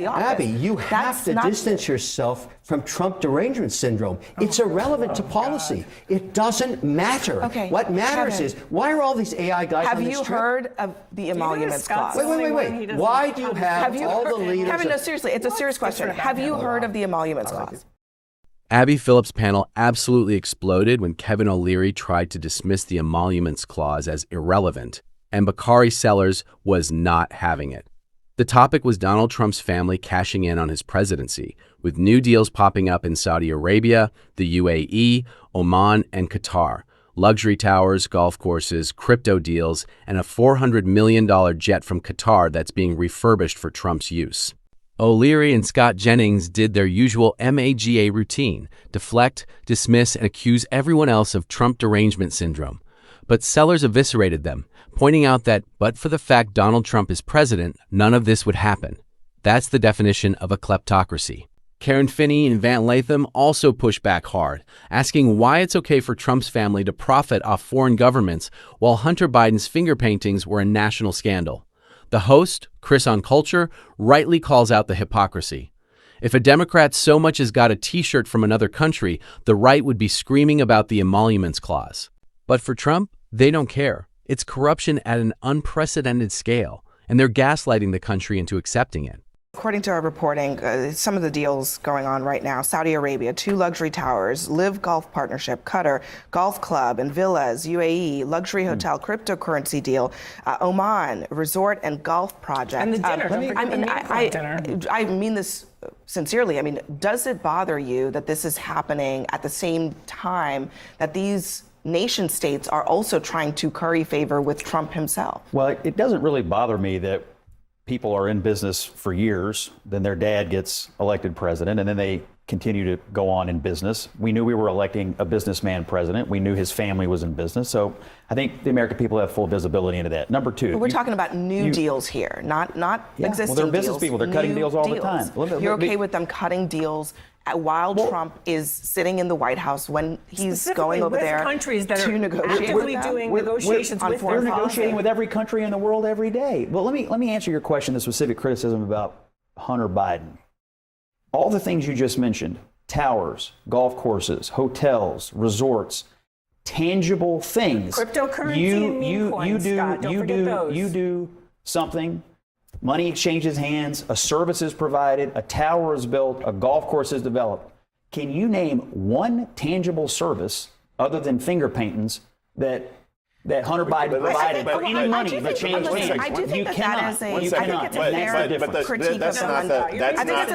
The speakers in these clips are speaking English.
Abby, you have to distance yourself from Trump derangement syndrome. It's irrelevant to policy. It doesn't matter. Okay, what matters is, why are all these AI guys on this trip? Have you heard of the Emoluments Clause? Wait. Why do you have all the leaders? Kevin, no, seriously, it's a serious question. Have you heard of the Emoluments Clause? Abby Phillip's panel absolutely exploded when Kevin O'Leary tried to dismiss the Emoluments Clause as irrelevant, and Bakari Sellers was not having it. The topic was Donald Trump's family cashing in on his presidency, with new deals popping up in Saudi Arabia, the UAE, Oman, and Qatar. Luxury towers, golf courses, crypto deals, and a $400 million jet from Qatar that's being refurbished for Trump's use. O'Leary and Scott Jennings did their usual MAGA routine: deflect, dismiss, and accuse everyone else of Trump derangement syndrome. But Sellers eviscerated them, pointing out that, but for the fact Donald Trump is president, none of this would happen. That's the definition of a kleptocracy. Karen Finney and Van Latham also pushed back hard, asking why it's okay for Trump's family to profit off foreign governments while Hunter Biden's finger paintings were a national scandal. The host, Chris on Culture, rightly calls out the hypocrisy. If a Democrat so much as got a t-shirt from another country, the right would be screaming about the Emoluments Clause. But for Trump, they don't care. It's corruption at an unprecedented scale, and they're gaslighting the country into accepting it. According to our reporting, some of the deals going on right now: Saudi Arabia, 2 luxury towers, Live Golf Partnership, Qatar, Golf Club and Villas, UAE, luxury hotel, cryptocurrency deal, Oman, resort and golf project. And the dinner. I mean this sincerely. I mean, does it bother you that this is happening at the same time that these nation states are also trying to curry favor with Trump himself? Well, it doesn't really bother me that people are in business for years, then their dad gets elected president, and then they continue to go on in business. We knew we were electing a businessman president. We knew his family was in business. So I think the American people have full visibility into that. Number 2. But we're talking about new deals here, not existing deals. Well, they're business people. They're cutting deals all the time. You're okay with them cutting deals while Trump is sitting in the White House when he's going over there countries that to are negotiate actively doing negotiations with them. We're negotiating with every country in the world every day. Well, let me answer your question, the specific criticism about Hunter Biden. All the things you just mentioned: towers, golf courses, hotels, resorts, tangible things. Cryptocurrency and meme coins, Scott, don't forget those. You do something. Money exchanges hands, a service is provided, a tower is built, a golf course is developed. Can you name one tangible service other than finger paintings that Hunter Biden provided for any money that changed hands? I do think that is a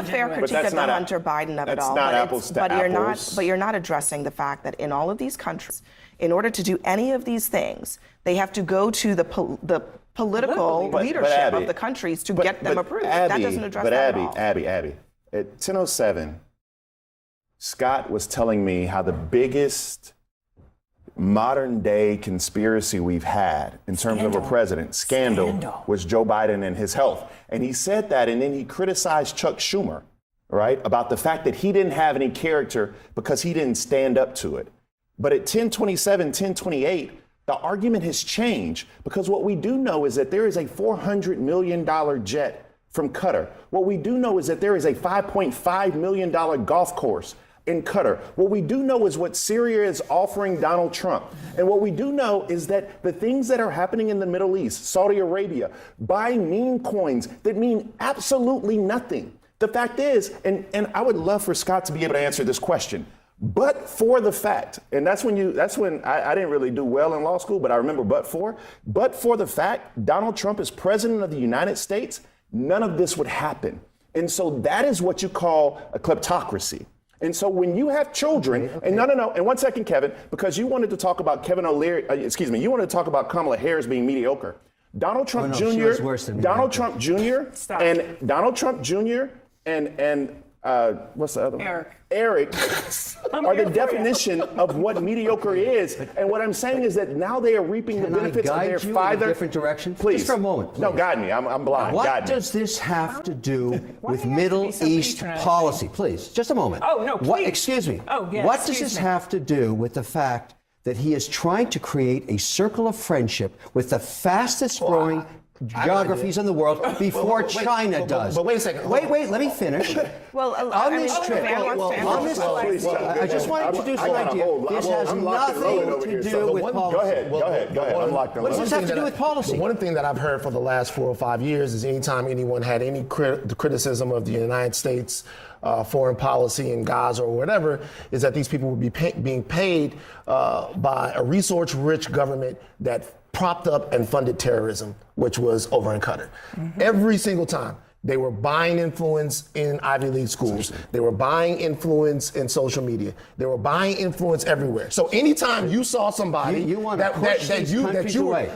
fair critique of Hunter Biden of it all. But you're not addressing the fact that in all of these countries, in order to do any of these things, they have to go to the political leadership of the countries to get them approved. That doesn't address that at all. Abby, at 10:07, Scott was telling me how the biggest modern day conspiracy we've had in terms of a president, scandal, was Joe Biden and his health. And he said that, and then he criticized Chuck Schumer, right, about the fact that he didn't have any character because he didn't stand up to it. But at 10:27, 10:28, the argument has changed, because what we do know is that there is a $400 million jet from Qatar. What we do know is that there is a $5.5 million golf course in Qatar. What we do know is what Syria is offering Donald Trump. And what we do know is that the things that are happening in the Middle East, Saudi Arabia, buying meme coins that mean absolutely nothing. The fact is, and I would love for Scott to be able to answer this question, but for the fact, and that's when I didn't really do well in law school, but I remember but for the fact Donald Trump is president of the United States, none of this would happen. And so that is what you call a kleptocracy. And so when you have children, and no, and 1 second, Kevin, because you wanted to talk about you wanted to talk about Kamala Harris being mediocre. Donald Trump Jr. and what's the other one? Eric are the definition of what mediocre is. And what I'm saying is that now they are reaping the benefits of their father. In a different direction? Please. Just for a moment, please. No, guide me. I'm blind. What does this have to do with Middle East policy? Please, just a moment. Oh, no, please. Excuse me. Oh, yes, what does this have to do with the fact that he is trying to create a circle of friendship with the fastest growing geographies in the world before China does. But wait a second. Wait, let me finish. Well, on this trip, I just want to introduce an idea. This has nothing to do with policy. Go ahead. I'm locked in. What does this have to do with policy? The one thing that I've heard for the last 4 or 5 years is anytime anyone had any criticism of the United States foreign policy in Gaza or whatever, is that these people would be being paid by a resource-rich government that propped up and funded terrorism, which was over in Qatar. Every single time. They were buying influence in Ivy League schools. They were buying influence in social media. They were buying influence everywhere. So anytime you saw somebody you were saying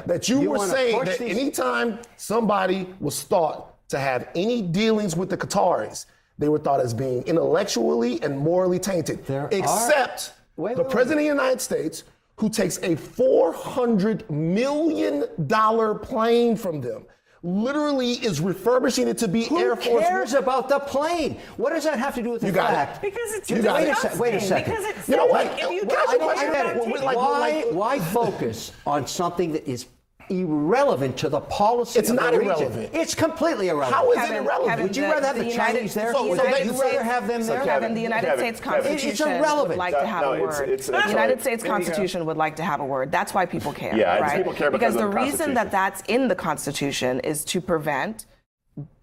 that anytime somebody was thought to have any dealings with the Qataris, they were thought as being intellectually and morally tainted. Except the President of the United States, who takes a $400 million plane from them, literally is refurbishing it to be Air Force. Who cares about the plane? What does that have to do with the fact? Because it's Wait a second. Because it's You know what? if you Why focus on something that is irrelevant to the policy It's of not the region? irrelevant. It's completely irrelevant. How is it irrelevant? Would you rather have the Chinese there? Would you rather have them there? Kevin, the United States Constitution would like to have a word. The United States Constitution would like to have a word. That's why people care, right? People care because of the the reason that that's in the Constitution is to prevent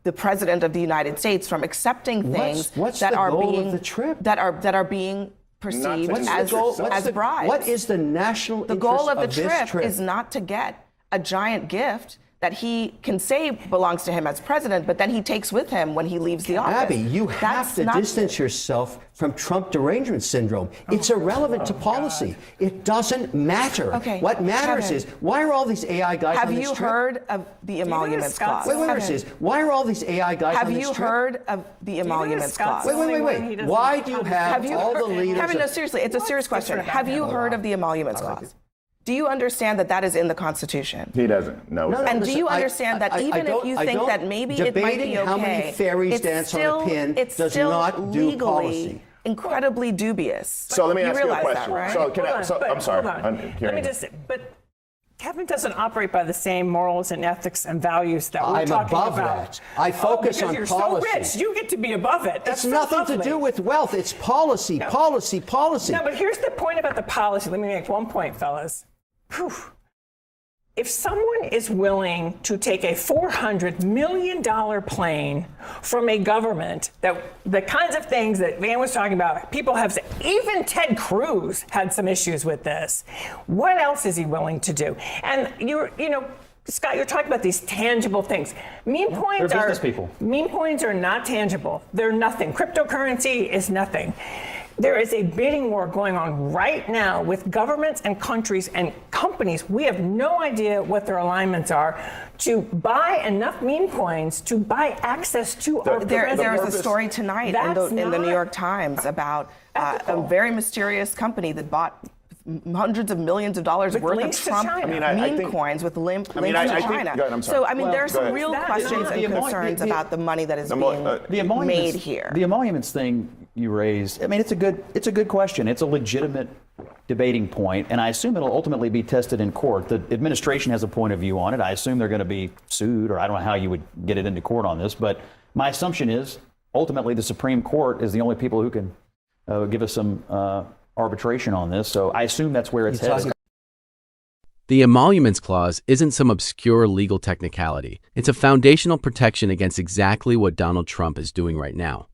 the President of the United States from accepting things What's that the are goal being of the trip? that are being perceived as bribes. What is the national The goal of the trip is not to get a giant gift that he can say belongs to him as president, but then he takes with him when he leaves the office. Abby, you have to distance yourself from Trump derangement syndrome. It's irrelevant to policy. It doesn't matter. Okay, what matters Kevin, is, why are all these AI guys on this trip? Have you heard of the Emoluments Clause? Wait, why are all these AI guys on this trip? Have you heard of the Emoluments Clause? Wait. Why do you have all the leaders? Kevin, no, seriously, it's a serious question. Have you heard of the Emoluments Clause? Do you understand that that is in the Constitution? He doesn't. No. And do you understand that even if you think that maybe it might be okay, how many fairies dance on a pin does not do policy. Incredibly dubious. So let me ask you a question. That, right? I'm sorry. Let me just. But Kevin doesn't operate by the same morals and ethics and values that we're talking about. I'm above that. I focus on because policy. You're so rich, you get to be above it. That's it's nothing to do with wealth. It's policy. No, but here's the point about the policy. Let me make one point, fellas. Whew. If someone is willing to take a $400 million plane from a government, that the kinds of things that Van was talking about, people have said, even Ted Cruz had some issues with this. What else is he willing to do? And Scott, you're talking about these tangible things. Meme coins are not tangible. They're nothing. Cryptocurrency is nothing. There is a bidding war going on right now with governments and countries and companies. We have no idea what their alignments are to buy enough meme coins to buy access to our There was a story tonight in the New York Times about a very mysterious company that bought hundreds of millions of dollars worth of Trump meme coins with links to China. So, there are some real questions and concerns about the money that is being made here. The emoluments thing you raised, it's a good question. It's a legitimate debating point, and I assume it'll ultimately be tested in court. The administration has a point of view on it. I assume they're going to be sued, or I don't know how you would get it into court on this, but my assumption is ultimately the Supreme Court is the only people who can give us some arbitration on this. So I assume that's where it's headed. The Emoluments Clause isn't some obscure legal technicality. It's a foundational protection against exactly what Donald Trump is doing right now.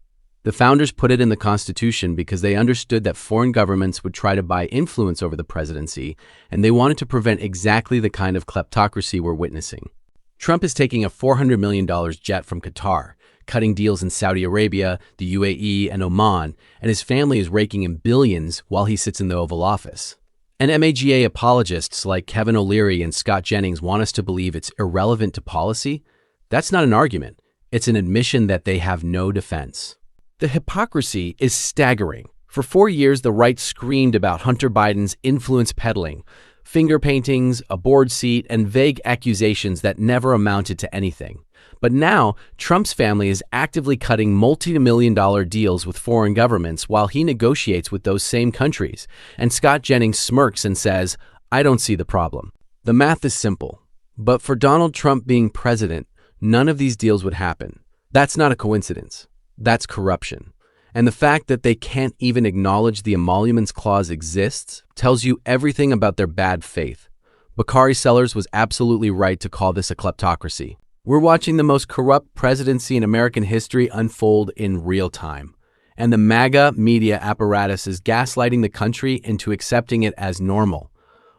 The founders put it in the Constitution because they understood that foreign governments would try to buy influence over the presidency, and they wanted to prevent exactly the kind of kleptocracy we're witnessing. Trump is taking a $400 million jet from Qatar, cutting deals in Saudi Arabia, the UAE, and Oman, and his family is raking in billions while he sits in the Oval Office. And MAGA apologists like Kevin O'Leary and Scott Jennings want us to believe it's irrelevant to policy. That's not an argument. It's an admission that they have no defense. The hypocrisy is staggering. For 4 years, the right screamed about Hunter Biden's influence peddling, finger paintings, a board seat, and vague accusations that never amounted to anything. But now, Trump's family is actively cutting multi-million-dollar deals with foreign governments while he negotiates with those same countries. And Scott Jennings smirks and says, "I don't see the problem." The math is simple. But for Donald Trump being president, none of these deals would happen. That's not a coincidence. That's corruption. And the fact that they can't even acknowledge the Emoluments Clause exists tells you everything about their bad faith. Bakari Sellers was absolutely right to call this a kleptocracy. We're watching the most corrupt presidency in American history unfold in real time. And the MAGA media apparatus is gaslighting the country into accepting it as normal.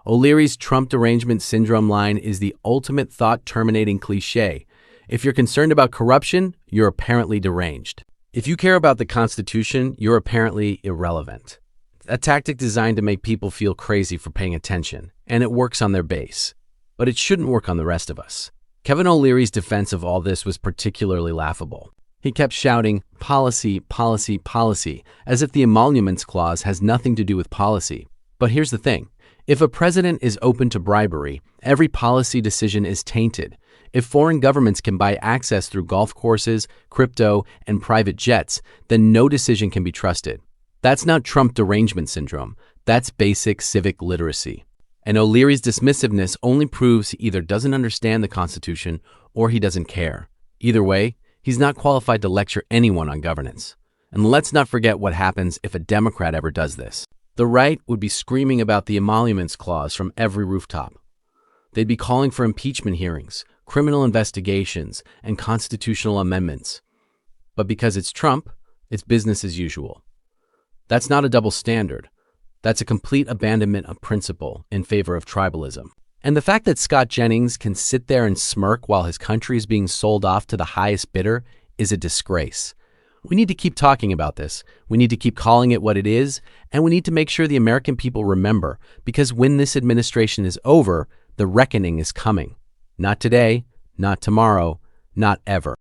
O'Leary's Trump derangement syndrome line is the ultimate thought-terminating cliche. If you're concerned about corruption, you're apparently deranged. If you care about the Constitution, you're apparently irrelevant. A tactic designed to make people feel crazy for paying attention, and it works on their base. But it shouldn't work on the rest of us. Kevin O'Leary's defense of all this was particularly laughable. He kept shouting, policy, policy, policy, as if the Emoluments Clause has nothing to do with policy. But here's the thing. If a president is open to bribery, every policy decision is tainted. If foreign governments can buy access through golf courses, crypto, and private jets, then no decision can be trusted. That's not Trump derangement syndrome. That's basic civic literacy. And O'Leary's dismissiveness only proves he either doesn't understand the Constitution or he doesn't care. Either way, he's not qualified to lecture anyone on governance. And let's not forget what happens if a Democrat ever does this. The right would be screaming about the Emoluments Clause from every rooftop. They'd be calling for impeachment hearings, criminal investigations, and constitutional amendments. But because it's Trump, it's business as usual. That's not a double standard. That's a complete abandonment of principle in favor of tribalism. And the fact that Scott Jennings can sit there and smirk while his country is being sold off to the highest bidder is a disgrace. We need to keep talking about this. We need to keep calling it what it is, and we need to make sure the American people remember, because when this administration is over, the reckoning is coming. Not today, not tomorrow, not ever.